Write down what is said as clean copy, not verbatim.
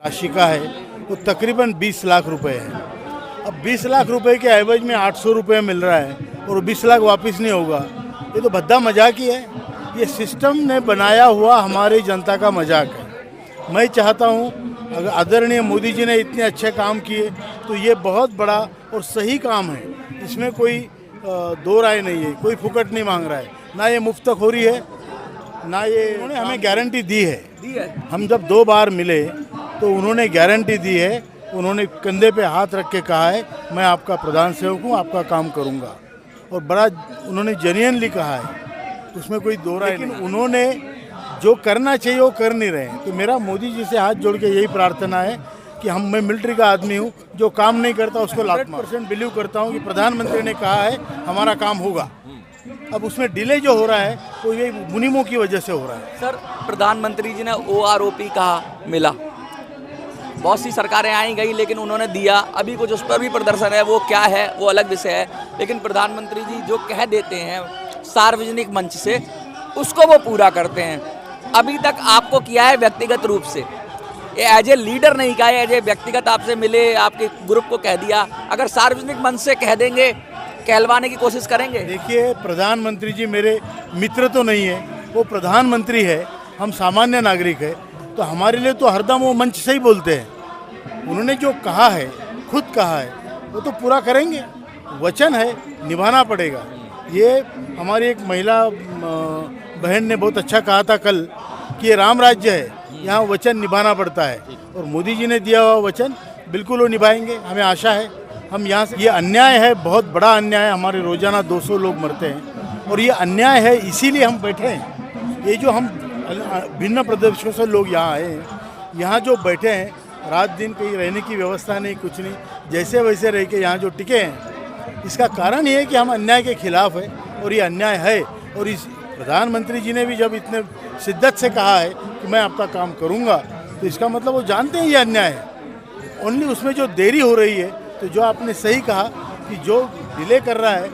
राशि का है वो तकरीबन 20 लाख रुपए है। अब 20 लाख रुपए के एवज में 800 रुपये मिल रहा है और 20 लाख वापस नहीं होगा, ये तो भद्दा मजाक ही है। ये सिस्टम ने बनाया हुआ हमारी जनता का मजाक है। मैं चाहता हूँ अगर आदरणीय मोदी जी ने इतने अच्छे काम किए तो ये बहुत बड़ा और सही काम है, इसमें कोई दो राय नहीं है, कोई फुकट नहीं मांग रहा है, ना ये मुफ्तखोरी है ना ये। उन्होंने हमें गारंटी दी है। हम जब 2 बार मिले तो उन्होंने गारंटी दी है, उन्होंने कंधे पे हाथ रख के कहा है मैं आपका प्रधान सेवक हूँ, आपका काम करूँगा, और बड़ा उन्होंने जेन्युइनली कहा है, उसमें कोई दो राय नहीं। उन्होंने जो करना चाहिए वो कर नहीं रहे हैं। तो मेरा मोदी जी से हाथ जोड़ के यही प्रार्थना है कि मैं मिलिट्री का आदमी हूँ, जो काम नहीं करता उसको 100% बिलीव करता हूँ कि प्रधानमंत्री ने कहा है हमारा काम होगा। अब उसमें डिले जो हो रहा है वो ये मुनीमों की वजह से हो रहा है। सर, प्रधानमंत्री जी ने OROP कहा, मिला, बहुत सी सरकारें आई गई लेकिन उन्होंने दिया, अभी कुछ उस पर भी प्रदर्शन है, वो क्या है वो अलग विषय है। लेकिन प्रधानमंत्री जी जो कह देते हैं सार्वजनिक मंच से उसको वो पूरा करते हैं। अभी तक आपको किया है व्यक्तिगत रूप से, ये एज ए लीडर नहीं कहा है, एज ए व्यक्तिगत आपसे मिले, आपके ग्रुप को कह दिया, अगर सार्वजनिक मंच से कह देंगे, कहलवाने की कोशिश करेंगे? देखिए, प्रधानमंत्री जी मेरे मित्र तो नहीं है, वो प्रधानमंत्री है, हम सामान्य नागरिक है, तो हमारे लिए तो हरदम वो मंच से ही बोलते हैं। उन्होंने जो कहा है, खुद कहा है, वो तो पूरा करेंगे, वचन है, निभाना पड़ेगा। ये हमारी एक महिला बहन ने बहुत अच्छा कहा था कल कि ये राम राज्य है, यहाँ वचन निभाना पड़ता है, और मोदी जी ने दिया हुआ वचन बिल्कुल वो निभाएंगे, हमें आशा है। हम यहाँ से, ये अन्याय है, बहुत बड़ा अन्याय है, हमारे रोजाना 200 लोग मरते हैं और ये अन्याय है, इसीलिए हम बैठे हैं। ये जो हम भिन्न प्रदेशों से लोग यहाँ आए हैं, यहाँ जो बैठे हैं, रात दिन कहीं रहने की व्यवस्था नहीं, कुछ नहीं, जैसे वैसे रह के यहाँ जो टिके हैं, इसका कारण ये है कि हम अन्याय के खिलाफ है और ये अन्याय है। और इस प्रधानमंत्री जी ने भी जब इतने शिद्दत से कहा है कि मैं आपका काम करूँगा, तो इसका मतलब वो जानते हैं ये अन्याय है। ओनली उसमें जो देरी हो रही है, तो जो आपने सही कहा कि जो डिले कर रहा है